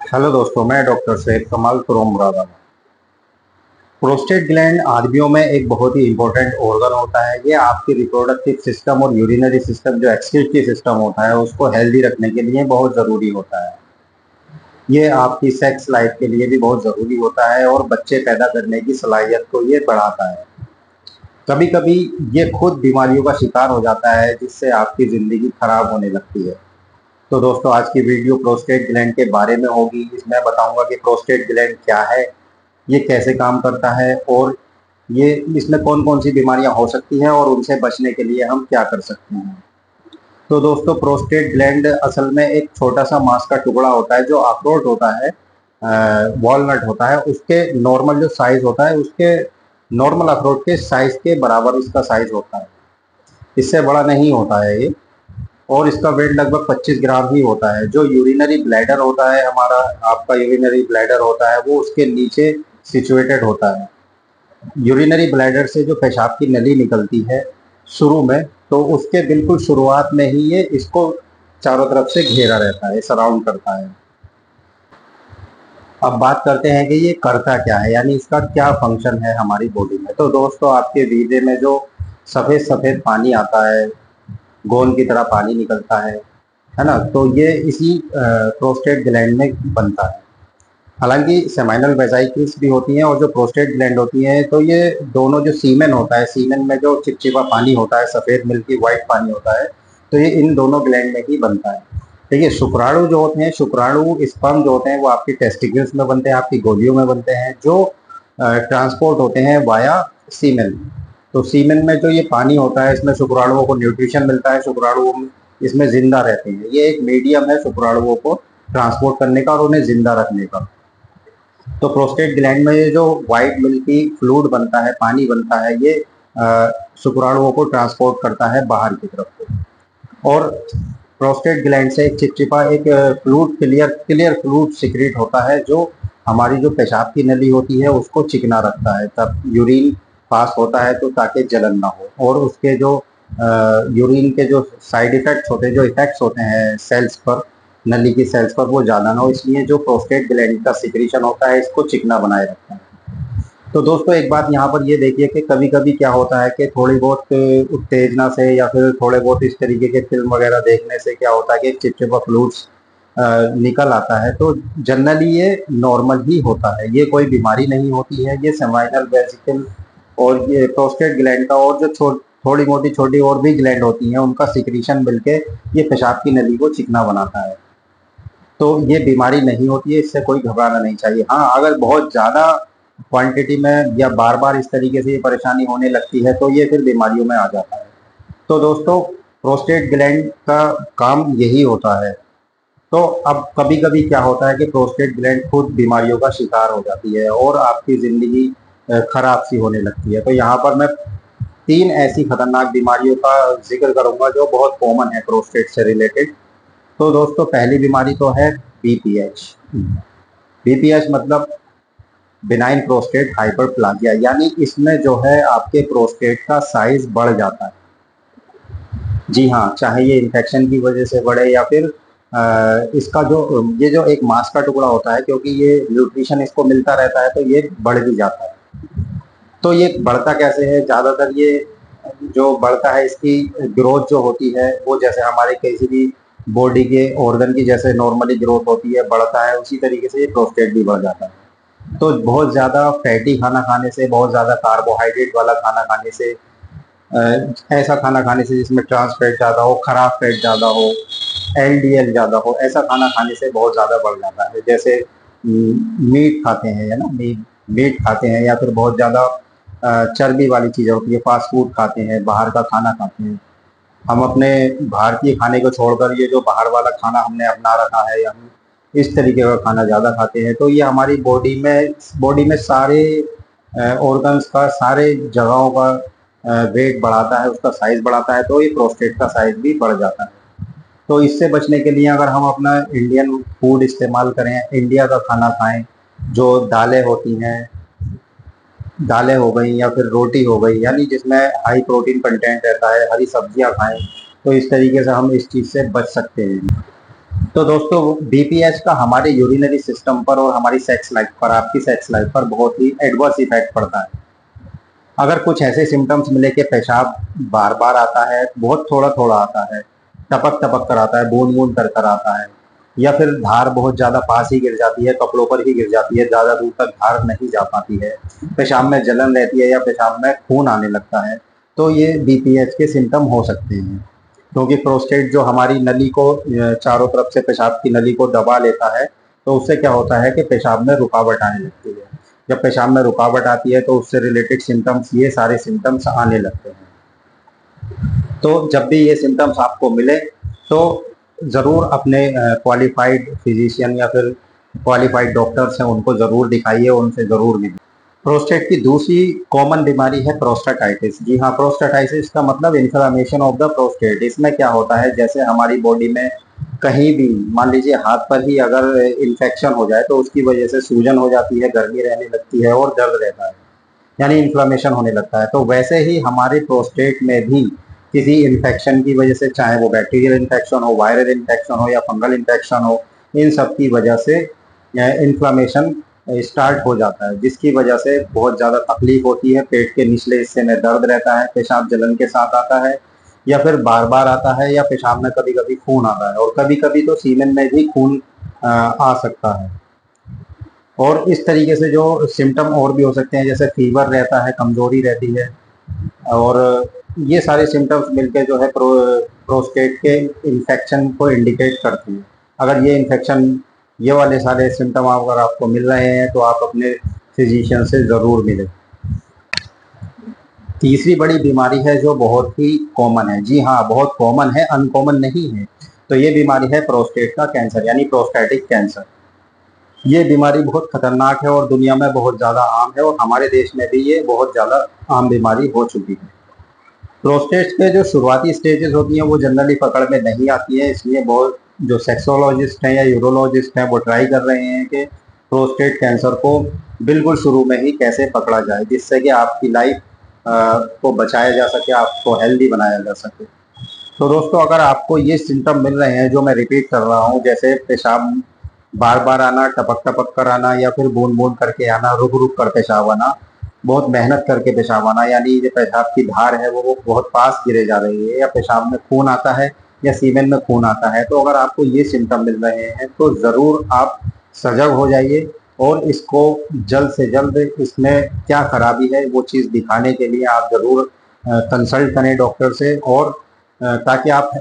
Hello दोस्तों, मैं doctor Syed कमाल फ्रॉम मुरादाबाद। प्रोस्टेट ग्लैंड आदमियों में एक बहुत ही इंपॉर्टेंट ऑर्गन होता है। ये आपके रिप्रोडक्टिव सिस्टम और यूरिनरी सिस्टम जो एक्सक्रीटरी सिस्टम होता है उसको हेल्दी रखने के लिए बहुत ज़रूरी होता है। ये आपकी सेक्स लाइफ के लिए भी बहुत ज़रूरी होता है और बच्चे पैदा करने की सलाहियत को ये बढ़ाता है। कभी कभी ये खुद बीमारियों का शिकार हो जाता है जिससे आपकी ज़िंदगी खराब होने लगती है। तो दोस्तों, आज की वीडियो प्रोस्टेट ग्लैंड के बारे में होगी। इसमें बताऊंगा कि प्रोस्टेट ग्लैंड क्या है, ये कैसे काम करता है और ये इसमें कौन कौन सी बीमारियां हो सकती हैं और उनसे बचने के लिए हम क्या कर सकते हैं। तो दोस्तों, प्रोस्टेट ग्लैंड असल में एक छोटा सा मांस का टुकड़ा होता है जो अखरोट होता है, वॉलनट होता है, उसके नॉर्मल जो साइज होता है उसके नॉर्मल अखरोट के साइज के बराबर इसका साइज होता है। इससे बड़ा नहीं होता है ये। और इसका वेट लगभग 25 ग्राम ही होता है। जो यूरिनरी ब्लैडर होता है हमारा, आपका यूरिनरी ब्लैडर होता है वो उसके नीचे सिचुएटेड होता है। यूरिनरी ब्लैडर से जो पेशाब की नली निकलती है शुरू में, तो उसके बिल्कुल शुरुआत में ही ये इसको चारों तरफ से घेरा रहता है, सराउंड करता है। अब बात करते हैं कि ये करता क्या है, यानी इसका क्या फंक्शन है हमारी बॉडी में। तो दोस्तों, आपके वीजे में जो सफ़ेद सफ़ेद पानी आता है, गोंद की तरह पानी निकलता है ना, तो ये इसी प्रोस्टेट ग्लैंड में बनता है। हालांकि सेमाइनल वेसाइकल्स भी होती हैं और जो प्रोस्टेट ग्लैंड होती हैं, तो ये दोनों जो सीमेन होता है, सीमेन में जो चिपचिपा पानी होता है, सफ़ेद मिल्की वाइट पानी होता है, तो ये इन दोनों ग्लैंड में ही बनता है। देखिए, शुक्राणु जो होते हैं, शुक्राणु स्पर्म जो होते हैं वो आपकी टेस्टिकल्स में बनते हैं, आपकी गोलियों में बनते हैं, जो ट्रांसपोर्ट होते हैं वाया सीमेन। तो सीमेन में जो ये पानी होता है, इसमें शुक्राणुओं को न्यूट्रिशन मिलता है, शुक्राणु इसमें जिंदा रहते हैं। ये एक मीडियम है शुक्राणुओं को ट्रांसपोर्ट करने का और उन्हें जिंदा रखने का। तो प्रोस्टेट ग्लैंड में ये जो व्हाइट मिल्की फ्लूइड बनता है, पानी बनता है, ये शुक्राणुओं को ट्रांसपोर्ट करता है बाहर की तरफ को। और प्रोस्टेट ग्लैंड से एक चिपचिपा एक fluid, clear clear fluid secrete होता है जो हमारी जो पेशाब की नली होती है उसको चिकना रखता है। तब यूरिन पास होता है तो ताकि जलन ना हो। और उसके जो यूरिन के जो साइड इफेक्ट्स होते हैं, जो इफेक्ट्स होते हैं सेल्स पर, नली की सेल्स पर, वो ज़्यादा ना हो, इसलिए जो प्रोस्टेट ग्लैंड का सिक्रीशन होता है इसको चिकना बनाए रखता है। तो दोस्तों, एक बात यहाँ पर ये देखिए कि कभी कभी क्या होता है कि थोड़ी बहुत उत्तेजना से या फिर थोड़े बहुत इस तरीके के फिल्म वगैरह देखने से क्या होता है कि चिपचिपा फ्लूइड्स निकल आता है। तो जनरली ये नॉर्मल ही होता है, ये कोई बीमारी नहीं होती है। ये सेमाइनल वेसिकल और ये प्रोस्टेट ग्लैंड का और जो थोड़ी मोटी छोटी और भी ग्लैंड होती हैं उनका सिक्रीशन मिलके ये पेशाब की नली को चिकना बनाता है। तो ये बीमारी नहीं होती है, इससे कोई घबराना नहीं चाहिए। हाँ, अगर बहुत ज़्यादा क्वांटिटी में या बार बार इस तरीके से ये परेशानी होने लगती है तो ये फिर बीमारियों में आ जाता है। तो दोस्तों, प्रोस्टेट ग्लैंड का काम यही होता है। तो अब कभी कभी क्या होता है कि प्रोस्टेट ग्लैंड खुद बीमारियों का शिकार हो जाती है और आपकी ज़िंदगी खराब सी होने लगती है। तो यहाँ पर मैं 3 ऐसी खतरनाक बीमारियों का जिक्र करूंगा जो बहुत कॉमन है प्रोस्टेट से रिलेटेड। तो दोस्तों, पहली बीमारी तो है बीपीएच। बीपीएच मतलब बिनाइन प्रोस्टेट हाइपरप्लाजिया, यानी इसमें जो है आपके प्रोस्टेट का साइज बढ़ जाता है। जी हाँ, चाहे ये इन्फेक्शन की वजह से बढ़े या फिर इसका जो ये जो एक मांस का टुकड़ा होता है, क्योंकि ये न्यूट्रिशन इसको मिलता रहता है तो ये बढ़ भी जाता है। तो ये बढ़ता कैसे है? ज़्यादातर ये जो बढ़ता है, इसकी ग्रोथ जो होती है वो जैसे हमारे किसी भी बॉडी के ऑर्गन की जैसे नॉर्मली ग्रोथ होती है, बढ़ता है, उसी तरीके से ये प्रोस्टेट भी बढ़ जाता है। तो बहुत ज़्यादा फैटी खाना खाने से, बहुत ज़्यादा कार्बोहाइड्रेट वाला खाना खाने से, ऐसा खाना खाने से जिसमें ट्रांस फैट ज़्यादा हो, खराब फैट ज़्यादा हो, एलडीएल ज़्यादा हो, ऐसा खाना खाने से बहुत ज़्यादा बढ़ जाता है। जैसे मीट खाते हैं, है ना, मीट खाते हैं या फिर बहुत ज़्यादा चर्बी वाली चीज़ें होती है, फास्ट फूड खाते हैं, बाहर का खाना खाते हैं। हम अपने भारतीय खाने को छोड़कर ये जो बाहर वाला खाना हमने अपना रखा है, या हम इस तरीके का खाना ज़्यादा खाते हैं, तो ये हमारी बॉडी में सारे ऑर्गन्स का, सारे जगहों का वेट बढ़ाता है, उसका साइज बढ़ाता है, तो ये प्रोस्टेट का साइज भी बढ़ जाता है। तो इससे बचने के लिए अगर हम अपना इंडियन फूड इस्तेमाल करें, इंडिया का खाना खाएं, जो दालें होती हैं, दालें हो गई या फिर रोटी हो गई, यानी जिसमें हाई प्रोटीन कंटेंट रहता है, हरी सब्जियां खाएं, तो इस तरीके से हम इस चीज़ से बच सकते हैं। तो दोस्तों बीपीएच का हमारे यूरिनरी सिस्टम पर और हमारी सेक्स लाइफ पर, आपकी सेक्स लाइफ पर बहुत ही एडवर्स इफेक्ट पड़ता है। अगर कुछ ऐसे सिम्टम्स मिले कि पेशाब बार बार आता है, बहुत थोड़ा थोड़ा आता है, टपक टपक कर आता है, बूंद बूंद कर कर आता है, या फिर धार बहुत ज्यादा पास ही गिर जाती है, कपड़ों पर ही गिर जाती है, ज्यादा दूर तक धार नहीं जा पाती है, पेशाब में जलन रहती है या पेशाब में खून आने लगता है, तो ये बीपीएच के सिम्टम हो सकते हैं। क्योंकि प्रोस्टेट जो हमारी नली को चारों तरफ से पेशाब की नली को दबा लेता है, तो उससे क्या होता है कि पेशाब में रुकावट आने लगती है। जब पेशाब में रुकावट आती है तो उससे रिलेटेड सिम्टम्स, ये सारे सिम्टम्स आने लगते हैं। तो जब भी ये सिम्टम्स आपको मिले तो ज़रूर अपने क्वालिफाइड फिजिशियन या फिर क्वालिफाइड डॉक्टर्स हैं उनको ज़रूर दिखाइए, उनसे ज़रूर मिलिए। प्रोस्टेट की दूसरी कॉमन बीमारी है प्रोस्टाटाइटिस। जी हाँ, प्रोस्टाटाइटिस का मतलब इन्फ्लामेशन ऑफ द प्रोस्टेट। इसमें क्या होता है, जैसे हमारी बॉडी में कहीं भी, मान लीजिए हाथ पर ही अगर इन्फेक्शन हो जाए तो उसकी वजह से सूजन हो जाती है, गर्मी रहने लगती है और दर्द रहता है, यानी इन्फ्लामेशन होने लगता है। तो वैसे ही हमारे प्रोस्टेट में भी किसी इन्फेक्शन की वजह से, चाहे वो बैक्टीरियल इन्फेक्शन हो, वायरल इन्फेक्शन हो या फंगल इन्फेक्शन हो, इन सब की वजह से इन्फ्लामेशन स्टार्ट हो जाता है, जिसकी वजह से बहुत ज़्यादा तकलीफ होती है। पेट के निचले हिस्से में दर्द रहता है, पेशाब जलन के साथ आता है या फिर बार बार आता है, या पेशाब में कभी कभी खून आता है, और कभी कभी तो सीमेन में भी खून आ सकता है। और इस तरीके से जो सिम्टम और भी हो सकते हैं, जैसे फीवर रहता है, कमजोरी रहती है, और ये सारे सिम्टम्स मिलकर जो है प्रोस्टेट के इन्फेक्शन को इंडिकेट करते हैं। अगर ये इन्फेक्शन, ये वाले सारे सिम्टम अगर आपको मिल रहे हैं तो आप अपने फिजिशियन से ज़रूर मिलें। तीसरी बड़ी बीमारी है जो बहुत ही कॉमन है, जी हाँ बहुत कॉमन है, अनकॉमन नहीं है। तो ये बीमारी है प्रोस्टेट का कैंसर, यानी प्रोस्टैटिक कैंसर। ये बीमारी बहुत खतरनाक है और दुनिया में बहुत ज़्यादा आम है, और हमारे देश में भी ये बहुत ज़्यादा आम बीमारी हो चुकी है। प्रोस्टेट के जो शुरुआती स्टेजेस होती हैं वो जनरली पकड़ में नहीं आती है, इसलिए बहुत जो सेक्सोलॉजिस्ट हैं या यूरोलॉजिस्ट हैं वो ट्राई कर रहे हैं कि प्रोस्टेट कैंसर को बिल्कुल शुरू में ही कैसे पकड़ा जाए, जिससे कि आपकी लाइफ को बचाया जा सके, आपको हेल्दी बनाया जा सके। तो दोस्तों अगर आपको ये सिम्टम मिल रहे हैं जो मैं रिपीट कर रहा हूँ, जैसे पेशाब बार बार आना, टपक टपक कर आना, या फिर बूंद बूंद करके आना, रुक रुक कर पेशाब आना, बहुत मेहनत करके पेशाब आना, यानी जो पेशाब की धार है वो बहुत पास गिरे जा रही है, या पेशाब में खून आता है या सीमेन में खून आता है, तो अगर आपको ये सिम्टम मिल रहे हैं तो ज़रूर आप सजग हो जाइए और इसको जल्द से जल्द, इसमें क्या खराबी है वो चीज़ दिखाने के लिए आप ज़रूर कंसल्ट करें डॉक्टर से, और ताकि आप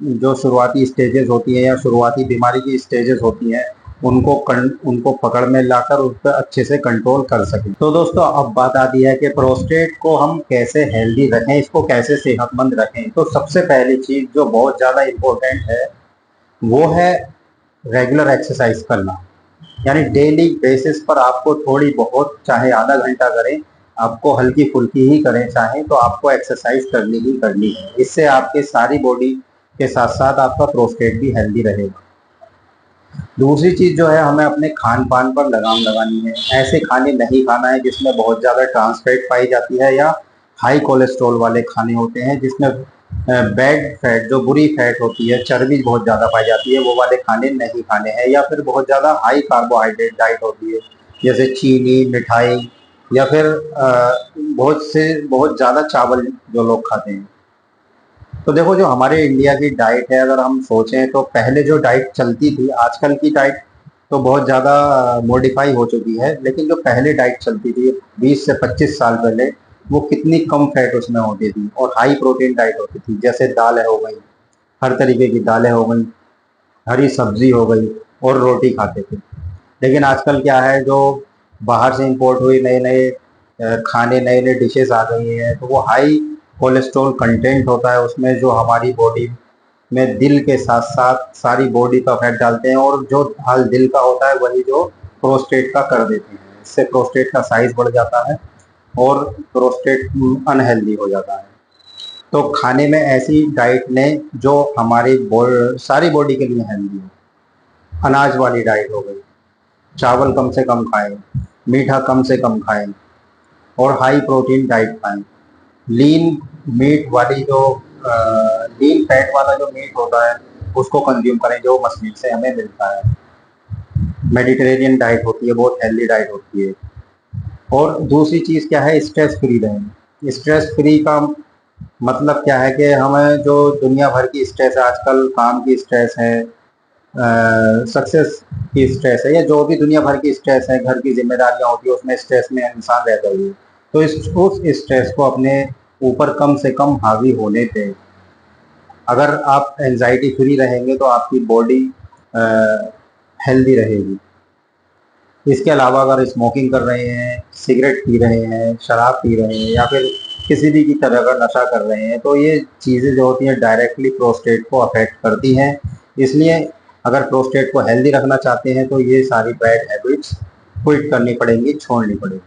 जो शुरुआती स्टेजेस होती हैं या शुरुआती बीमारी की स्टेजेस होती हैं उनको पकड़ में लाकर उस पर अच्छे से कंट्रोल कर सकें। तो दोस्तों अब बात आती है कि प्रोस्टेट को हम कैसे हेल्दी रखें, इसको कैसे सेहतमंद रखें। तो सबसे पहली चीज़ जो बहुत ज़्यादा इम्पोर्टेंट है वो है रेगुलर एक्सरसाइज करना, यानी डेली बेसिस पर आपको थोड़ी बहुत, चाहे आधा घंटा करें, आपको हल्की फुल्की ही करें चाहे, तो आपको एक्सरसाइज करनी ही करनी है। इससे आपके सारी बॉडी के साथ साथ आपका प्रोस्टेट भी हेल्दी रहेगा। दूसरी चीज़ जो है, हमें अपने खान पान पर लगाम लगानी है। ऐसे खाने नहीं खाना है जिसमें बहुत ज़्यादा ट्रांस फैट पाई जाती है या हाई कोलेस्ट्रॉल वाले खाने होते हैं जिसमें बैड फैट, जो बुरी फैट होती है, चर्बी बहुत ज़्यादा पाई जाती है, वो वाले खाने नहीं खाने हैं। या फिर बहुत ज़्यादा हाई कार्बोहाइड्रेट डाइट होती है, जैसे चीनी, मिठाई, या फिर बहुत ज़्यादा चावल जो लोग खाते हैं। तो देखो जो हमारे इंडिया की डाइट है, अगर हम सोचें तो पहले जो डाइट चलती थी, आजकल की डाइट तो बहुत ज़्यादा मॉडिफाई हो चुकी है, लेकिन जो पहले डाइट चलती थी 20 से 25 साल पहले, वो कितनी कम फैट उसमें होती थी और हाई प्रोटीन डाइट होती थी। जैसे दालें हो गई, हर तरीके की दालें हो गई, हरी सब्जी हो गई, और रोटी खाते थे। लेकिन आजकल क्या है, जो बाहर से इंपोर्ट हुई नए नए खाने, नए नए डिशेस आ गई हैं, तो वो हाई कोलेस्ट्रॉल कंटेंट होता है उसमें, जो हमारी बॉडी में दिल के साथ साथ सारी बॉडी का फैट डालते हैं, और जो हाल दिल का होता है वही जो प्रोस्टेट का कर देते हैं। इससे प्रोस्टेट का साइज बढ़ जाता है और प्रोस्टेट अनहेल्दी हो जाता है। तो खाने में ऐसी डाइट लें जो हमारी सारी बॉडी के लिए हेल्दी हो। अनाज वाली डाइट हो गई, चावल कम से कम खाएं, मीठा कम से कम खाएं, और हाई प्रोटीन डाइट खाएं। लीन मीट वाली जो लीन फैट वाला जो मीट होता है उसको कंज्यूम करें जो मछली से हमें मिलता है। मेडिटेरेनियन डाइट होती है, बहुत हेल्दी डाइट होती है। और दूसरी चीज़ क्या है, स्ट्रेस फ्री रहें। स्ट्रेस फ्री का मतलब क्या है कि हमें जो दुनिया भर की स्ट्रेस है आजकल, काम की स्ट्रेस है, सक्सेस की स्ट्रेस है, या जो भी दुनिया भर की स्ट्रेस है, घर की जिम्मेदारियां होती है, उसमें स्ट्रेस में इंसान रहता है। तो उस स्ट्रेस को अपने ऊपर कम से कम हावी होने दें। अगर आप एंजाइटी फ्री रहेंगे तो आपकी बॉडी हेल्दी रहेगी। इसके अलावा अगर स्मोकिंग कर रहे हैं, सिगरेट पी रहे हैं, शराब पी रहे हैं, या फिर किसी भी की तरह का नशा कर रहे हैं, तो ये चीज़ें जो होती हैं डायरेक्टली प्रोस्टेट को अफेक्ट करती हैं। इसलिए अगर प्रोस्टेट को हेल्दी रखना चाहते हैं तो ये सारी बैड हैबिट्स क्विट करनी पड़ेंगी, छोड़नी पड़ेगी।